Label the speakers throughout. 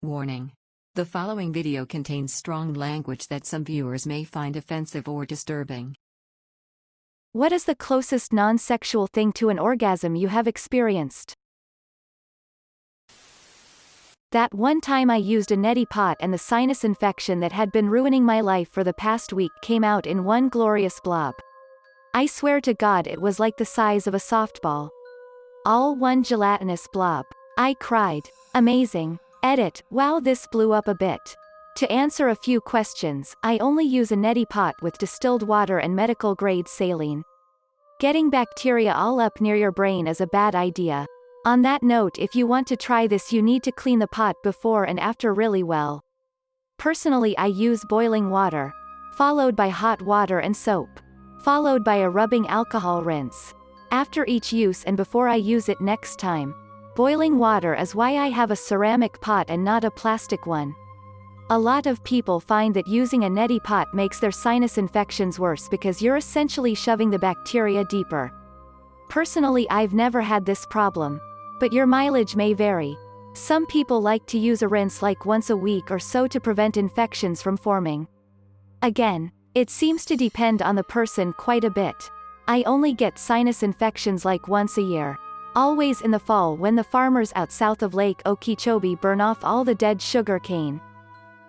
Speaker 1: Warning. The following video contains strong language that some viewers may find offensive or disturbing.
Speaker 2: What is the closest non-sexual thing to an orgasm you have experienced? That one time I used a neti pot and the sinus infection that had been ruining my life for the past week came out in one glorious blob. I swear to God it was like the size of a softball. All one gelatinous blob. I cried. Amazing. Edit, wow, this blew up a bit. To answer a few questions, I only use a neti pot with distilled water and medical-grade saline. Getting bacteria all up near your brain is a bad idea. On that note, if you want to try this, you need to clean the pot before and after really well. Personally, I use boiling water, followed by hot water and soap, followed by a rubbing alcohol rinse. After each use and before I use it next time. Boiling water is why I have a ceramic pot and not a plastic one. A lot of people find that using a neti pot makes their sinus infections worse because you're essentially shoving the bacteria deeper. Personally, I've never had this problem. But your mileage may vary. Some people like to use a rinse like once a week or so to prevent infections from forming. Again, it seems to depend on the person quite a bit. I only get sinus infections like once a year. Always in the fall when the farmers out south of Lake Okeechobee burn off all the dead sugar cane.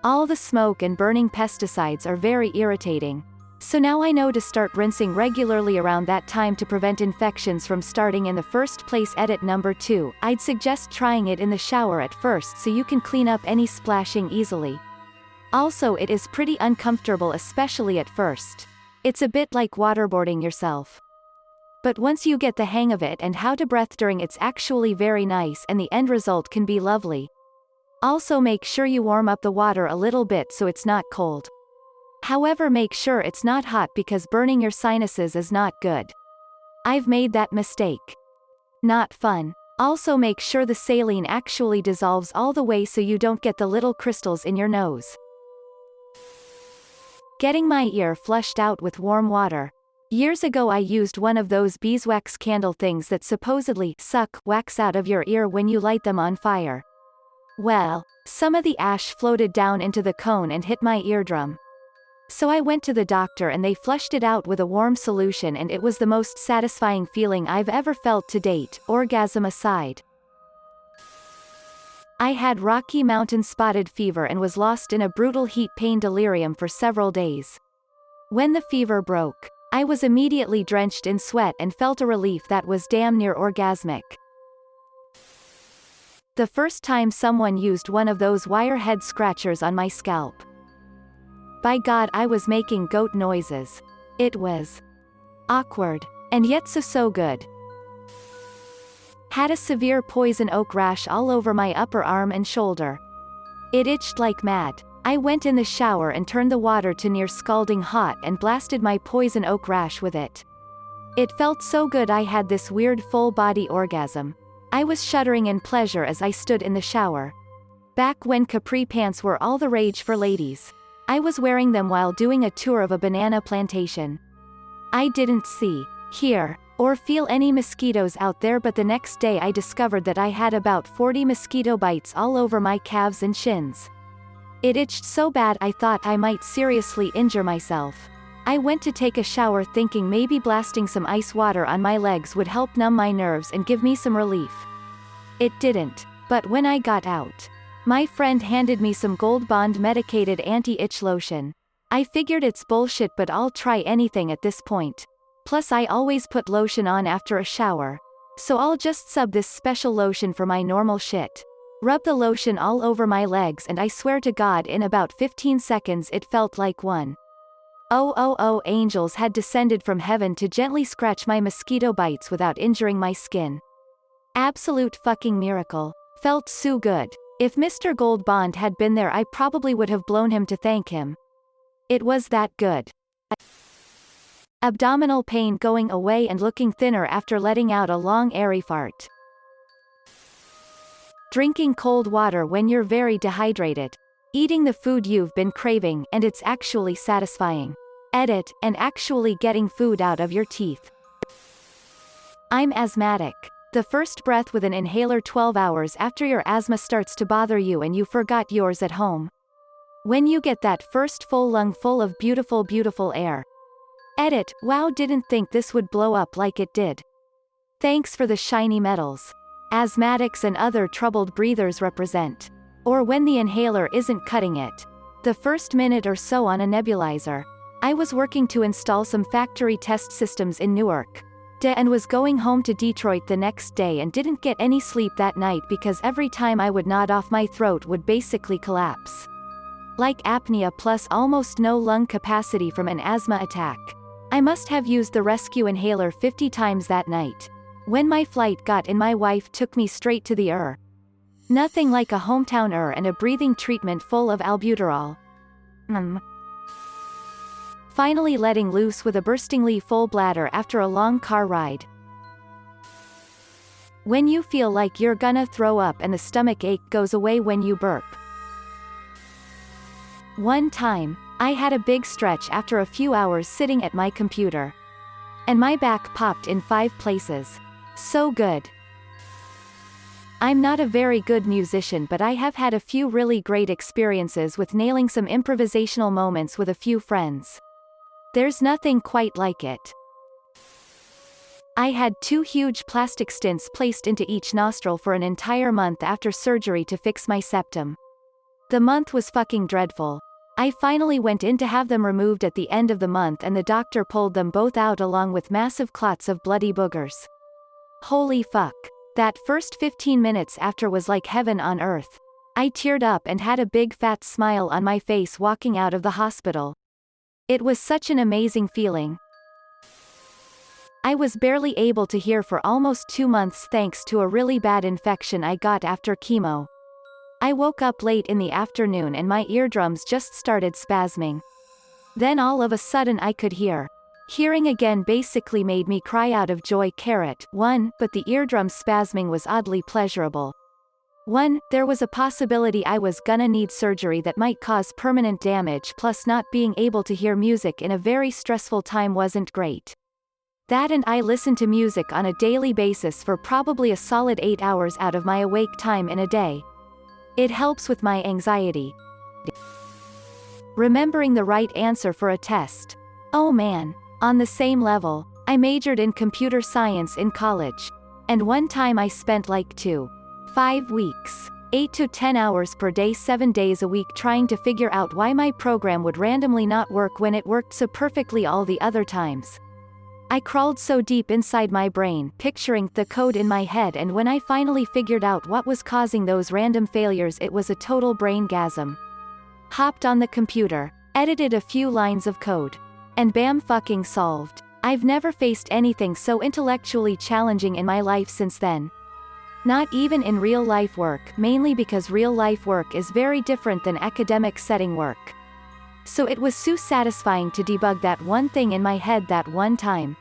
Speaker 2: All the smoke and burning pesticides are very irritating. So now I know to start rinsing regularly around that time to prevent infections from starting in the first place. Edit number 2, I'd suggest trying it in the shower at first so you can clean up any splashing easily. Also, it is pretty uncomfortable, especially at first. It's a bit like waterboarding yourself. But once you get the hang of it and how to breathe during, it's actually very nice and the end result can be lovely. Also, make sure you warm up the water a little bit so it's not cold. However, make sure it's not hot because burning your sinuses is not good. I've made that mistake. Not fun. Also, make sure the saline actually dissolves all the way so you don't get the little crystals in your nose. Getting my ear flushed out with warm water. Years ago I used one of those beeswax candle things that supposedly suck wax out of your ear when you light them on fire. Well, some of the ash floated down into the cone and hit my eardrum. So I went to the doctor and they flushed it out with a warm solution and it was the most satisfying feeling I've ever felt to date, orgasm aside. I had Rocky Mountain spotted fever and was lost in a brutal heat pain delirium for several days. When the fever broke, I was immediately drenched in sweat and felt a relief that was damn near orgasmic. The first time someone used one of those wire head scratchers on my scalp. By God, I was making goat noises. It was awkward, and yet so good. Had a severe poison oak rash all over my upper arm and shoulder. It itched like mad. I went in the shower and turned the water to near scalding hot and blasted my poison oak rash with it. It felt so good, I had this weird full-body orgasm. I was shuddering in pleasure as I stood in the shower. Back when capri pants were all the rage for ladies. I was wearing them while doing a tour of a banana plantation. I didn't see, hear, or feel any mosquitoes out there, but the next day I discovered that I had about 40 mosquito bites all over my calves and shins. It itched so bad I thought I might seriously injure myself. I went to take a shower thinking maybe blasting some ice water on my legs would help numb my nerves and give me some relief. It didn't, but when I got out, my friend handed me some Gold Bond medicated anti-itch lotion. I figured it's bullshit, but I'll try anything at this point. Plus I always put lotion on after a shower. So I'll just sub this special lotion for my normal shit. Rub the lotion all over my legs and I swear to God in about 15 seconds it felt like one. Angels had descended from heaven to gently scratch my mosquito bites without injuring my skin. Absolute fucking miracle. Felt so good. If Mr. Gold Bond had been there I probably would have blown him to thank him. It was that good. Abdominal pain going away and looking thinner after letting out a long airy fart. Drinking cold water when you're very dehydrated. Eating the food you've been craving and it's actually satisfying. Edit, and actually getting food out of your teeth. I'm asthmatic. The first breath with an inhaler 12 hours after your asthma starts to bother you and you forgot yours at home. When you get that first full lung full of beautiful beautiful air. Edit, wow, didn't think this would blow up like it did. Thanks for the shiny metals. Asthmatics and other troubled breathers represent. Or when the inhaler isn't cutting it. The first minute or so on a nebulizer. I was working to install some factory test systems in Newark. And was going home to Detroit the next day and didn't get any sleep that night because every time I would nod off my throat would basically collapse. Like apnea plus almost no lung capacity from an asthma attack. I must have used the rescue inhaler 50 times that night. When my flight got in, my wife took me straight to the ER. Nothing like a hometown ER and a breathing treatment full of albuterol. Finally letting loose with a burstingly full bladder after a long car ride. When you feel like you're gonna throw up and the stomach ache goes away when you burp. One time, I had a big stretch after a few hours sitting at my computer. And my back popped in 5 places. So good. I'm not a very good musician, but I have had a few really great experiences with nailing some improvisational moments with a few friends. There's nothing quite like it. I had 2 huge plastic stents placed into each nostril for an entire month after surgery to fix my septum. The month was fucking dreadful. I finally went in to have them removed at the end of the month and the doctor pulled them both out along with massive clots of bloody boogers. Holy fuck. That first 15 minutes after was like heaven on earth. I teared up and had a big fat smile on my face walking out of the hospital. It was such an amazing feeling. I was barely able to hear for almost 2 months thanks to a really bad infection I got after chemo. I woke up late in the afternoon and my eardrums just started spasming. Then all of a sudden I could hear. Hearing again basically made me cry out of joy. 1. But the eardrum spasming was oddly pleasurable. 1. There was a possibility I was gonna need surgery that might cause permanent damage, plus not being able to hear music in a very stressful time wasn't great. That and I listen to music on a daily basis for probably a solid 8 hours out of my awake time in a day. It helps with my anxiety. Remembering the right answer for a test. Oh man. On the same level, I majored in computer science in college. And one time I spent like 5 weeks, 8 to 10 hours per day 7 days a week trying to figure out why my program would randomly not work when it worked so perfectly all the other times. I crawled so deep inside my brain, picturing the code in my head, and when I finally figured out what was causing those random failures, it was a total braingasm. Hopped on the computer, edited a few lines of code. And bam, fucking solved. I've never faced anything so intellectually challenging in my life since then. Not even in real life work, mainly because real life work is very different than academic setting work. So it was so satisfying to debug that one thing in my head that one time.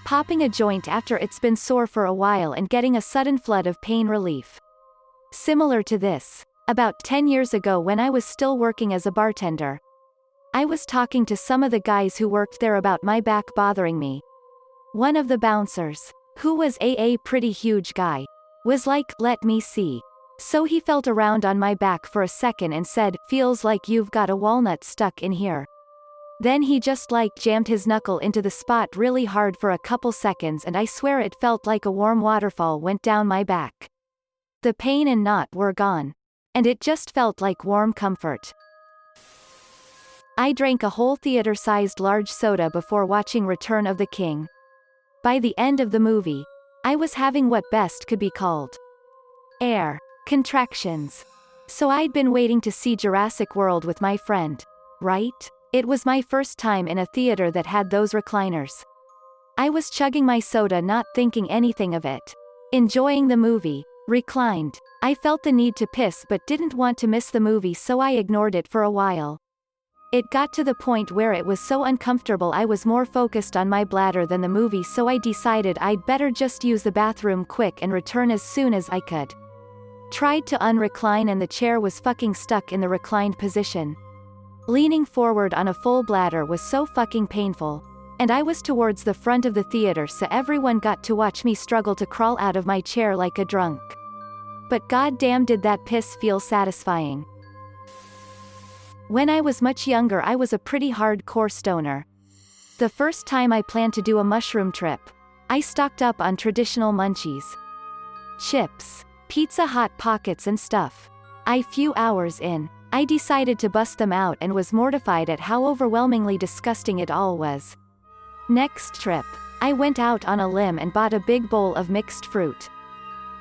Speaker 2: Popping a joint after it's been sore for a while and getting a sudden flood of pain relief. Similar to this. About 10 years ago when I was still working as a bartender. I was talking to some of the guys who worked there about my back bothering me. One of the bouncers, who was a pretty huge guy, was like, "Let me see." So he felt around on my back for a second and said, "Feels like you've got a walnut stuck in here." Then he just like jammed his knuckle into the spot really hard for a couple seconds and I swear it felt like a warm waterfall went down my back. The pain and knot were gone. And it just felt like warm comfort. I drank a whole theater-sized large soda before watching Return of the King. By the end of the movie, I was having what best could be called air contractions. So I'd been waiting to see Jurassic World with my friend, right? It was my first time in a theater that had those recliners. I was chugging my soda, not thinking anything of it. Enjoying the movie, reclined. I felt the need to piss but didn't want to miss the movie, so I ignored it for a while. It got to the point where it was so uncomfortable I was more focused on my bladder than the movie, so I decided I'd better just use the bathroom quick and return as soon as I could. Tried to unrecline and the chair was fucking stuck in the reclined position. Leaning forward on a full bladder was so fucking painful. And I was towards the front of the theater, so everyone got to watch me struggle to crawl out of my chair like a drunk. But goddamn did that piss feel satisfying. When I was much younger, I was a pretty hardcore stoner. The first time I planned to do a mushroom trip, I stocked up on traditional munchies. Chips, Pizza Hut pockets and stuff. Few hours in, I decided to bust them out and was mortified at how overwhelmingly disgusting it all was. Next trip, I went out on a limb and bought a big bowl of mixed fruit.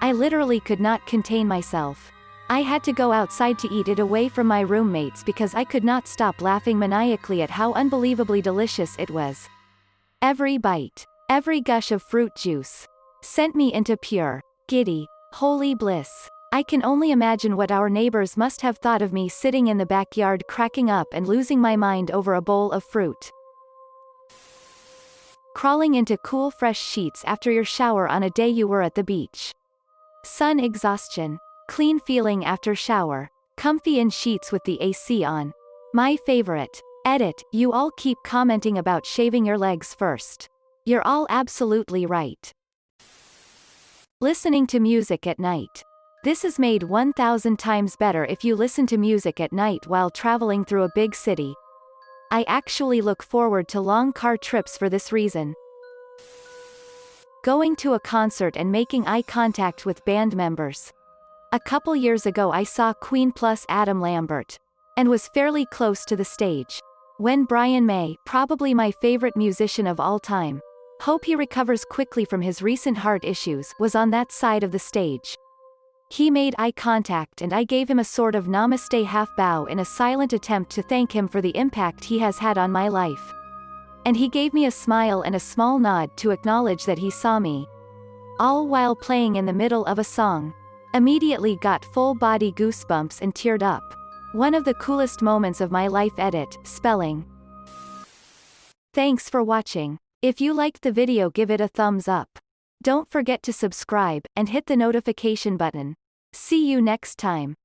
Speaker 2: I literally could not contain myself. I had to go outside to eat it away from my roommates because I could not stop laughing maniacally at how unbelievably delicious it was. Every bite, every gush of fruit juice, sent me into pure, giddy, holy bliss. I can only imagine what our neighbors must have thought of me sitting in the backyard cracking up and losing my mind over a bowl of fruit. Crawling into cool fresh sheets after your shower on a day you were at the beach. Sun exhaustion. Clean feeling after shower. Comfy in sheets with the AC on. My favorite. Edit, you all keep commenting about shaving your legs first. You're all absolutely right. Listening to music at night. This is made 1,000 times better if you listen to music at night while traveling through a big city. I actually look forward to long car trips for this reason. Going to a concert and making eye contact with band members. A couple years ago I saw Queen plus Adam Lambert, and was fairly close to the stage, when Brian May, probably my favorite musician of all time, hope he recovers quickly from his recent heart issues, was on that side of the stage. He made eye contact and I gave him a sort of namaste half bow in a silent attempt to thank him for the impact he has had on my life. And he gave me a smile and a small nod to acknowledge that he saw me. All while playing in the middle of a song. Immediately got full body goosebumps and teared up. One of the coolest moments of my life. Edit, spelling. Thanks for watching. If you liked the video, give it a thumbs up. Don't forget to subscribe, and hit the notification button. See you next time.